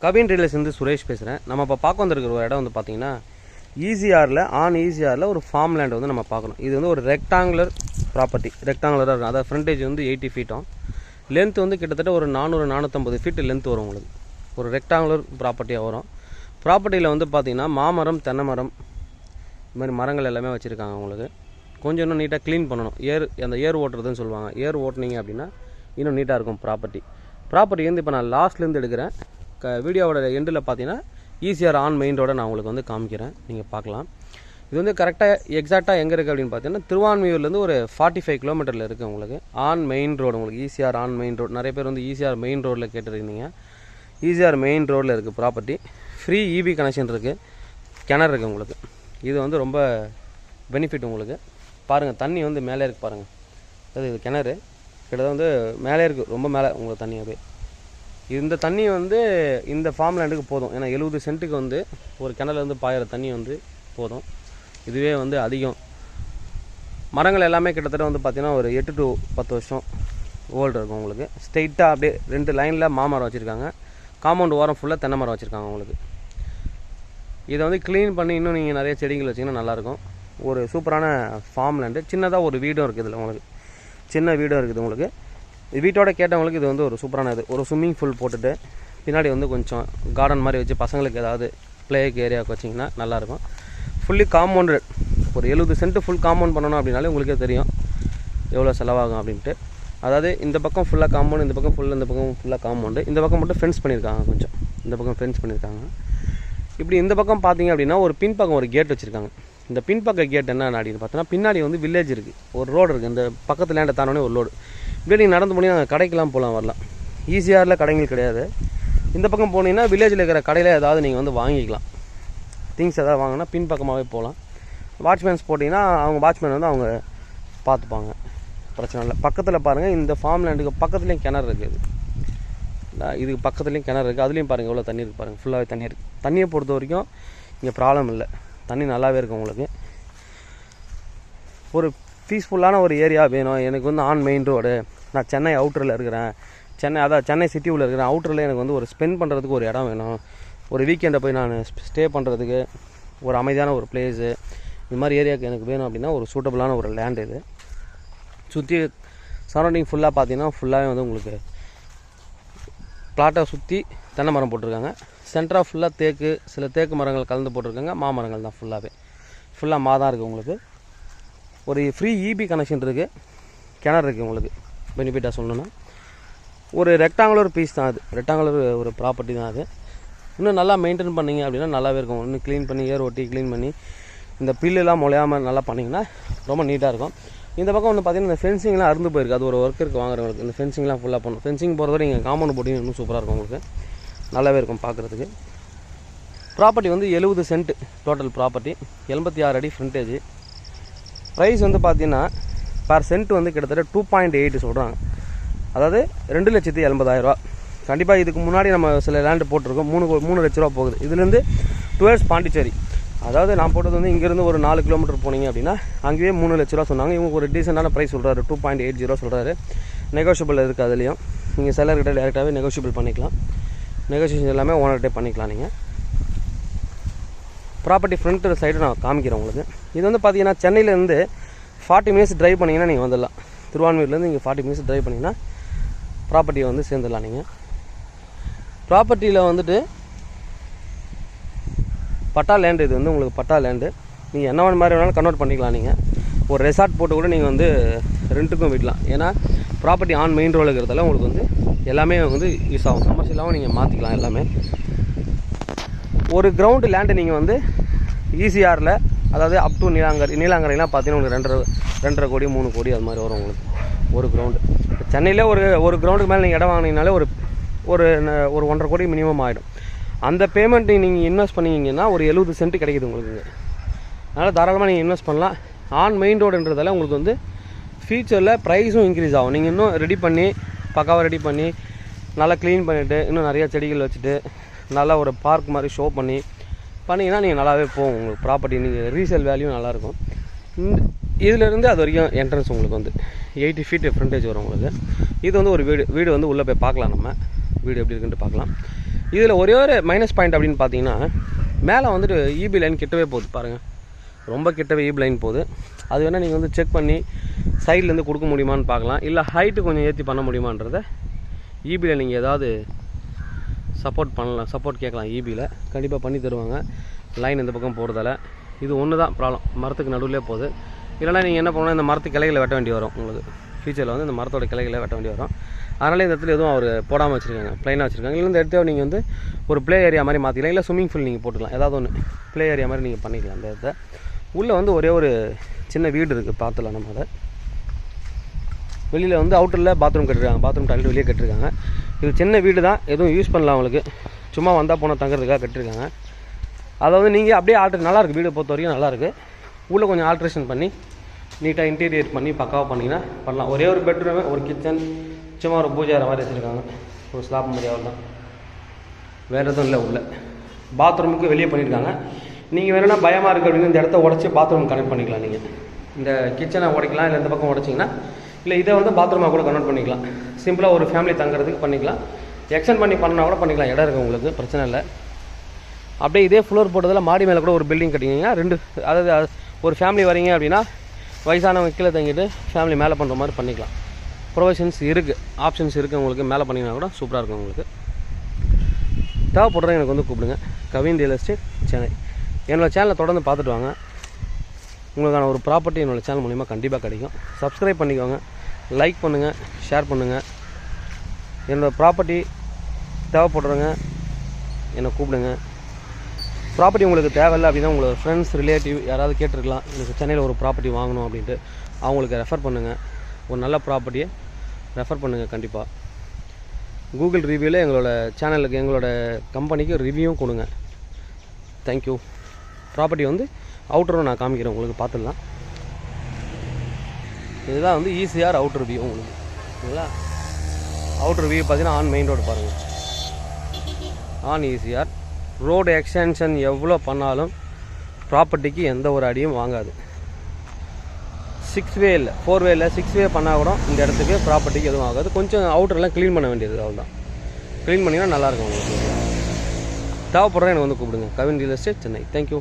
கவின் ரியல்ஸ்லேருந்து சுரேஷ் பேசுகிறேன். நம்ம இப்போ பார்க்க வந்திருக்கிற ஒரு இடம் வந்து பார்த்தீங்கன்னா ஈசிஆரில் ஒரு ஃபார்ம் லேண்ட் வந்து நம்ம பார்க்கணும். இது வந்து ஒரு ரெக்டாங்குலர் ப்ராப்பர்ட்டி, ரெக்டாங்குலராக இருக்கும். அதாவது ஃப்ரண்டேஜ் வந்து 80 ஃபீட்டும், லென்த் வந்து கிட்டத்தட்ட ஒரு 400-450 ஃபீட் லென்த் வரும். உங்களுக்கு ஒரு ரெக்டாங்குலர் ப்ராப்பர்ட்டியாக வரும். ப்ராப்பர்ட்டியில் வந்து பார்த்தீங்கன்னா மாமரம், தென்னை மரம், இது மாதிரி மரங்கள் எல்லாமே வச்சுருக்காங்க. உங்களுக்கு கொஞ்சம் இன்னும் நீட்டாக க்ளீன் பண்ணணும். அந்த ஏர் ஓட்டுறதுன்னு சொல்லுவாங்க. ஏர் ஓட்டுனீங்க அப்படின்னா இன்னும் நீட்டாக இருக்கும் ப்ராப்பர்ட்டி வந்து இப்போ நான் லாஸ்ட்லேருந்து எடுக்கிறேன். வீடியோவோட எண்டில் பார்த்தீங்கன்னா ஈசிஆர் ஆன் மெயின் ரோடை நான் உங்களுக்கு வந்து காமிக்கிறேன், நீங்கள் பார்க்கலாம். இது வந்து எக்ஸாக்டாக எங்கே இருக்குது அப்படின்னு பார்த்தீங்கன்னா திருவான்மியூர்லேருந்து ஒரு 45 கிலோமீட்டரில் இருக்குது. உங்களுக்கு ஆன் மெயின் ரோடு, உங்களுக்கு ஈசிஆர் ஆன் மெயின் ரோடு. நிறைய பேர் வந்து ஈசிஆர் மெயின் ரோடில் கேட்டுருக்கீங்க. ஈசிஆர் மெயின் ரோடில் இருக்குது ப்ராப்பர்ட்டி. ஃப்ரீ இபி கனெக்ஷன் இருக்குது, கிணறு இருக்குது உங்களுக்கு. இது வந்து ரொம்ப பெனிஃபிட் உங்களுக்கு. பாருங்கள், தண்ணி வந்து மேலே இருக்குது பாருங்கள். இது கிணறு கிட்டத்தட்ட வந்து மேலே இருக்குது, ரொம்ப மேலே உங்களுக்கு தண்ணியாகவே. இந்த தண்ணி வந்து இந்த ஃபார்ம் லேண்டுக்கு போதும். ஏன்னா 70 சென்ட்டுக்கு வந்து ஒரு கிணறுலேருந்து பாயிற தண்ணி வந்து போதும். இதுவே வந்து அதிகம். மரங்கள் எல்லாமே கிட்டத்தட்ட வந்து பார்த்திங்கன்னா ஒரு 8 to 10 வருஷம் ஓல்டு இருக்கும். உங்களுக்கு ஸ்ட்ரெயிட்டாக அப்படியே 2 லைனில் மாமரம் வச்சுருக்காங்க. காம்பவுண்ட் ஓரம் ஃபுல்லாக தென்னை மரம் வச்சுருக்காங்க. உங்களுக்கு இதை வந்து க்ளீன் பண்ணி இன்னும் நீங்கள் நிறைய செடிகள் வச்சிங்கன்னா நல்லாயிருக்கும். ஒரு சூப்பரான ஃபார்ம் லேண்டு. சின்னதாக ஒரு வீடும் இருக்குது இதில். உங்களுக்கு சின்ன வீடும் இருக்குது. உங்களுக்கு வீட்டோட கேட்டவங்களுக்கு இது வந்து ஒரு சூப்பரான இது. ஒரு ஸ்விம்மிங் பூல் போட்டுட்டு பின்னாடி வந்து கொஞ்சம் கார்டன் மாதிரி வச்சு பசங்களுக்கு ஏதாவது பிளேக்கு ஏரியாவுக்கு வச்சிங்கன்னா நல்லாயிருக்கும். Fully compound. ஒரு 70 சென்ட்டு ஃபுல் காம்பவுண்ட் பண்ணணும் அப்படின்னாலே உங்களுக்கே தெரியும் எவ்வளோ செலவாகும் அப்படின்ட்டு. அதாவது இந்த பக்கம் ஃபுல்லாக காம்பவுண்டு, இந்த பக்கம் ஃபுல்லாக காம்பவுண்டு. இந்த பக்கம் மட்டும் ஃபென்ஸ் பண்ணியிருக்காங்க. கொஞ்சம் இந்த பக்கம் ஃபென்ஸ் பண்ணியிருக்காங்க. இப்படி இந்த பக்கம் பார்த்தீங்க அப்படின்னா ஒரு பின்பக்கம் ஒரு கேட் வச்சுருக்காங்க. இந்த பின்பக்க கேட் என்ன அப்படின்னு பார்த்தோன்னா பின்னாடி வந்து வில்லேஜ் இருக்குது, ஒரு ரோடு இருக்குது. இந்த பக்கத்து லேண்டை தானே ஒரு ரோடு. இப்படியே நீங்கள் நடந்து போனீங்கன்னா நாங்கள் கடைக்கெலாம் போகலாம், வரலாம். ஈசிஆரில் கடைகள் கிடையாது. இந்த பக்கம் போனீங்கன்னா வில்லேஜில் இருக்கிற கடையில் ஏதாவது நீங்கள் வந்து வாங்கிக்கலாம். திங்ஸ் எதாவது வாங்கினா பின்பக்கமாகவே போகலாம். வாட்ச்மேன்ஸ் போட்டிங்கன்னா அவங்க வாட்ச்மேன் வந்து அவங்க பார்த்துப்பாங்க, பிரச்சனை இல்லை. பக்கத்தில் பாருங்கள், இந்த ஃபார்ம் லேண்டுக்கு பக்கத்துலேயும் கிணறு இருக்குது. இதுக்கு பக்கத்துலேயும் கிணறு இருக்குது. அதுலேயும் பாருங்கள் எவ்வளோ தண்ணி இருக்குது பாருங்கள். ஃபுல்லாகவே தண்ணி இருக்குது. தண்ணியை பொறுத்த வரைக்கும் இங்கே ப்ராப்ளம் இல்லை. தண்ணி நல்லாவே இருக்கும். உங்களுக்கு ஒரு பீஸ்ஃபுல்லான ஒரு ஏரியா வேணும். எனக்கு வந்து ஆன் மெயின் ரோடு. நான் சென்னை அவுட்டரில் இருக்கிறேன். சென்னை சிட்டி உள்ள இருக்கிறேன். அவுட்டரில் எனக்கு வந்து ஒரு ஸ்பெண்ட் பண்ணுறதுக்கு ஒரு இடம் வேணும். ஒரு வீக்கெண்டை போய் நான் ஸ்டே பண்ணுறதுக்கு ஒரு அமைதியான ஒரு பிளேஸு, இது மாதிரி ஏரியாவுக்கு எனக்கு வேணும் அப்படின்னா ஒரு சூட்டபுளான ஒரு லேண்டு இது. சுற்றி சரௌண்டிங் ஃபுல்லாக பார்த்தீங்கன்னா ஃபுல்லாகவே வந்து உங்களுக்கு பிளாட்டை சுற்றி தென்னை மரம் போட்டிருக்காங்க. சென்டராக ஃபுல்லாக தேக்கு, சில தேக்கு மரங்கள் கலந்து போட்டிருக்காங்க. மாமரங்கள் தான் ஃபுல்லாக மாதான் இருக்குது. உங்களுக்கு ஒரு ஃப்ரீ இபி கனெக்ஷன் இருக்குது, கிணறு இருக்குது. உங்களுக்கு பெனிஃபிட்டாக சொல்லணுன்னா ஒரு ரெக்டாங்குலர் பீஸ் தான் அது. ரெக்டாங்குலர் ஒரு ப்ராப்பர்ட்டி தான் அது. இன்னும் நல்லா மெயின்டைன் பண்ணிங்க அப்படின்னா நல்லாவே இருக்கும். இன்னும் க்ளீன் பண்ணி ஏர் ஓட்டி க்ளீன் பண்ணி இந்த பில்லுலாம் முளையாமல் நல்லா பண்ணிங்கன்னா ரொம்ப நீட்டாக இருக்கும். இந்த பக்கம் வந்து பார்த்திங்கன்னா இந்த ஃபென்சிங்லாம் அறுந்து போயிருக்கு. அது ஒரு ஒர்க் இருக்குது வாங்குறவங்களுக்கு. இந்த ஃபென்சிங்லாம் ஃபுல்லாக பண்ணணும். ஃபென்சிங் போகிறத நீங்கள் காம்பவுண்ட் போட்டிங்கன்னா இன்னும் சூப்பராக இருக்கும். உங்களுக்கு நல்லாவே இருக்கும் பார்க்குறதுக்கு. ப்ராப்பர்ட்டி வந்து 70 சென்ட் டோட்டல் ப்ராப்பர்ட்டி, 86 அடி ஃப்ரண்டேஜ். ப்ரைஸ் வந்து பார்த்தீங்கன்னா பர் சென்ட் வந்து கிட்டத்தட்ட 2.8 சொல்கிறாங்க. அதாவது 2,80,000 கண்டிப்பாக. இதுக்கு முன்னாடி நம்ம சில லேண்டு போட்டிருக்கோம். 3 லட்ச ரூபா போகுது. இதுலேருந்து டுவர்ட்ஸ் பாண்டிச்சேரி. அதாவது நான் போட்டது வந்து இங்கேருந்து ஒரு 4 கிலோமீட்டர் போனீங்க அப்படின்னா அங்கேயே 3 லட்ச ரூபா சொன்னாங்க. இவங்க ஒரு டீசெண்டான ப்ரைஸ் சொல்கிறாரு, 2.80 சொல்கிறாரு. நெகோஷியபிள் இருக்குது. அதுலேயும் நீங்கள் செல்லர்கிட்ட டேரெக்டாகவே நெகோஷியபிள் பண்ணிக்கலாம். நெகோசியேஷன் எல்லாமே ஓனர்கிட்டே பண்ணிக்கலாம். நீங்கள் ப்ராப்பர்ட்டி ஃப்ரண்ட் சைடு நான் காமிக்கிறேன் உங்களுக்கு. இது வந்து பார்த்தீங்கன்னா சென்னையிலேருந்து 40 மினிட்ஸ் ட்ரைவ் பண்ணிங்கன்னா நீங்கள் வந்துடலாம். திருவான்மியூர்லேருந்து இங்கே 40 மினிட்ஸ் ட்ரைவ் பண்ணிங்கன்னா ப்ராப்பர்ட்டியை வந்து சேர்ந்துடலாம். நீங்கள் ப்ராப்பர்ட்டியில் வந்துட்டு பட்டா லேண்டு. இது வந்து உங்களுக்கு பட்டா லேண்டு. நீங்கள் என்ன மாதிரி வேணாலும் கன்வெர்ட் பண்ணிக்கலாம். நீங்கள் ஒரு ரெசார்ட் போட்டு கூட நீங்கள் வந்து ரெண்ட்டுக்கும் விடலாம். ஏன்னா ப்ராப்பர்ட்டி ஆன் மெயின் ரோடு இருக்கிறதால உங்களுக்கு வந்து எல்லாமே வந்து யூஸ் ஆகும். கமர்ஷியலாகவும் நீங்கள் மாற்றிக்கலாம் எல்லாமே. ஒரு கிரவுண்டு லேண்டு நீங்கள் வந்து ஈசிஆரில், அதாவது அப் டு நீலாங்கரைலாம் பார்த்தீங்கன்னா உங்களுக்கு 2.5 கோடி 3 கோடி அது மாதிரி வரும் உங்களுக்கு ஒரு கிரவுண்டு. சென்னையில் ஒரு கிரவுண்டுக்கு மேலே நீங்கள் இடம் வாங்கினீங்கனாலே ஒரு 1.5 கோடி மினிமம் ஆகிடும். அந்த பேமெண்ட் நீங்கள் இன்வெஸ்ட் பண்ணிங்கன்னா ஒரு 70 சென்ட் கிடைக்குது உங்களுக்கு. அதனால் தாராளமாக நீங்கள் இன்வெஸ்ட் பண்ணலாம். ஆன் மெயின் ரோடுன்றதால உங்களுக்கு வந்து ஃபியூச்சரில் ப்ரைஸும் இன்க்ரீஸ் ஆகும். நீங்கள் இன்னும் ரெடி பண்ணி பக்காவாக ரெடி பண்ணி நல்லா க்ளீன் பண்ணிவிட்டு இன்னும் நிறையா செடிகள் வச்சுட்டு நல்லா ஒரு பார்க் மாதிரி ஷோ பண்ணிங்கன்னா நீங்கள் நல்லாவே போகும். உங்களுக்கு ப்ராப்பர்ட்டி நீங்கள் ரீசேல் வேல்யூ நல்லாயிருக்கும். இதிலேருந்து அது வரைக்கும் என்ட்ரன்ஸ் உங்களுக்கு வந்து 80 ஃபீட் ஃப்ரண்டேஜ் வரும் உங்களுக்கு. இது வந்து ஒரு வீடு வந்து உள்ளே போய் பார்க்கலாம். நம்ம வீடு எப்படி இருக்குன்ட்டு பார்க்கலாம். இதில் ஒரே ஒரு மைனஸ் பாயிண்ட் அப்படின்னு பார்த்தீங்கன்னா, மேலே வந்துட்டு ஈபி லைன் கிட்டவே போகுது பாருங்கள், ரொம்ப கிட்டவே ஈபி லைன் போகுது. அது வேணால் நீங்கள் வந்து செக் பண்ணி சைட்லேருந்து கொடுக்க முடியுமான்னு பார்க்கலாம், இல்லை ஹைட்டு கொஞ்சம் ஏற்றி பண்ண முடியுமான்றதை ஈபியில் நீங்கள் ஏதாவது சப்போர்ட் கேட்கலாம். ஈபியில் கண்டிப்பாக பண்ணி தருவாங்க. லைன் இந்த பக்கம் போகிறதால இது ஒன்று தான் ப்ராப்ளம், மரத்துக்கு நடுவிலே போகுது. இல்லைனா நீங்கள் என்ன பண்ணணும், இந்த மரத்து கிளைகளை வெட்ட வேண்டி வரும். உங்களுக்கு ஃபியூச்சரில் வந்து இந்த மரத்தோட கிளைகளை வெட்ட வேண்டி வரும். அதனால் இந்த இடத்துல எதுவும் அவர் போடாமல் வச்சுருக்காங்க, ப்ளைனாக வச்சுருக்காங்க. இல்லை இந்த இடத்த நீங்கள் வந்து ஒரு ப்ளே ஏரியா மாதிரி மாற்றிக்கலாம், இல்லை ஸ்விம்மிங் பூல் நீங்கள் போட்டுக்கலாம், ஏதாவது ஒன்று ப்ளே ஏரியா மாதிரி நீங்கள் பண்ணிக்கலாம். அந்த இடத்த உள்ளே வந்து ஒரே ஒரு சின்ன வீடு இருக்குது, பார்த்துலாம் நம்ம அதை. வெளியில் வந்து அவுட்டரில் பாத்ரூம் கட்டிருக்காங்க, பாத்ரூம் டாய்லெட் வெளியே கட்டிருக்காங்க. இது சின்ன வீடு தான், எதுவும் யூஸ் பண்ணலாம் அவங்களுக்கு, சும்மா வந்தால் போனால் தங்குறதுக்காக கட்டிருக்காங்க. அதை வந்து நீங்கள் அப்படியே நல்லாயிருக்கு, வீடை பொறுத்த வரைக்கும் நல்லாயிருக்கு. உள்ளே கொஞ்சம் ஆல்ட்ரேஷன் பண்ணி நீட்டாக இன்டீரியர் பண்ணி பக்காவாக பண்ணிங்கன்னா பண்ணலாம். ஒரே ஒரு பெட்ரூமு, ஒரு கிச்சன், சும்மா ஒரு பூஜை அறை மாதிரி வச்சுருக்காங்க, ஒரு ஸ்லாப் மாதிரி அவ்வளோதான், வேறு எதுவும் இல்லை. உள்ள பாத்ரூமுக்கு வெளியே பண்ணியிருக்காங்க. நீங்கள் வேணும்னா பயமாக இருக்குது அப்படின்னு இந்த இடத்த உடச்சி பாத்ரூம் கனெக்ட் பண்ணிக்கலாம். நீங்கள் இந்த கிச்சனை உடைக்கலாம், இல்லை இந்த பக்கம் உடச்சிங்கன்னா, இல்லை இதை வந்து பாத்ரூமாக கூட கன்வெர்ட் பண்ணிக்கலாம். சிம்பிளாக ஒரு ஃபேமிலி தங்குறதுக்கு பண்ணிக்கலாம். எக்ஸ்டெண்ட் பண்ணால் கூட பண்ணிக்கலாம், இடம் இருக்குது உங்களுக்கு, பிரச்சனை இல்லை. அப்படியே இதே ஃப்ளோர் போட்டதில் மாடி மேலே கூட ஒரு பில்டிங் கட்டிங்கன்னா அதாவது ஒரு ஃபேமிலி வரீங்க அப்படின்னா வயசானவங்க கீழே தங்கிட்டு ஃபேமிலி மேலே பண்ணுற மாதிரி பண்ணிக்கலாம். ப்ரொவிஷன்ஸ் இருக்குது, ஆப்ஷன்ஸ் இருக்குது உங்களுக்கு. மேலே பண்ணிங்கன்னா கூட சூப்பராக இருக்கும் உங்களுக்கு. தேவைப்படுறேன் எனக்கு வந்து கூப்பிடுங்க. Kavin real estate Chennai. என்னோடய சேனலை தொடர்ந்து பார்த்துட்டு வாங்க. உங்களுக்கான ஒரு ப்ராப்பர்ட்டி என்னோடய சேனல் மூலிமா கண்டிப்பாக கிடைக்கும். சப்ஸ்கிரைப் பண்ணிக்கோங்க, லைக் பண்ணுங்கள், ஷேர் பண்ணுங்கள். என்னோடய ப்ராப்பர்ட்டி தேவைப்படுறவங்க என்னை கூப்பிடுங்க. ப்ராப்பர்ட்டி உங்களுக்கு தேவையில்லை அப்படின்னா உங்களோட ஃப்ரெண்ட்ஸ் ரிலேட்டிவ் யாராவது கேட்டிருக்கலாம், எனக்கு சென்னையில் ஒரு ப்ராப்பர்ட்டி வாங்கணும் அப்படின்ட்டு, அவங்களுக்கு ரெஃபர் பண்ணுங்கள். ஒரு நல்ல ப்ராப்பர்ட்டியை ரெஃபர் பண்ணுங்கள் கண்டிப்பாக. கூகுள் ரிவ்யூவில் எங்களோட சேனலுக்கு, எங்களோட கம்பெனிக்கு ரிவ்யூவும் கொடுங்க. தேங்க்யூ. ப்ராப்பர்ட்டி வந்து அவுட்டரும் நான் காமிக்கிறேன் உங்களுக்கு, பார்த்துடலாம். இதுதான் வந்து ஈசிஆர் அவுட்டர் வியூ உங்களுக்கு, சரிங்களா? அவுட்டர் வியூ பார்த்தீங்கன்னா ஆன் மெயின் ரோடு பாருங்கள், ஆன் ஈசிஆர் ரோடு. எக்ஸ்டென்ஷன் எவ்வளோ பண்ணாலும் ப்ராப்பர்ட்டிக்கு எந்த ஒரு அடியும் வாங்காது. 6 வே இல்லை, 4 வே இல்லை, 6 வே பண்ணால் கூட இந்த இடத்துக்கு ப்ராப்பர்ட்டிக்கு எதுவும் ஆகாது. கொஞ்சம் அவுட்டர்லாம் க்ளீன் பண்ண வேண்டியது, அவ்வளோதான். க்ளீன் பண்ணிங்கன்னா நல்லாயிருக்கும் உங்களுக்கு. தேவைப்படுறேன் எனக்கு வந்து கூப்பிடுங்க. Kavin real estate Chennai. Thank you.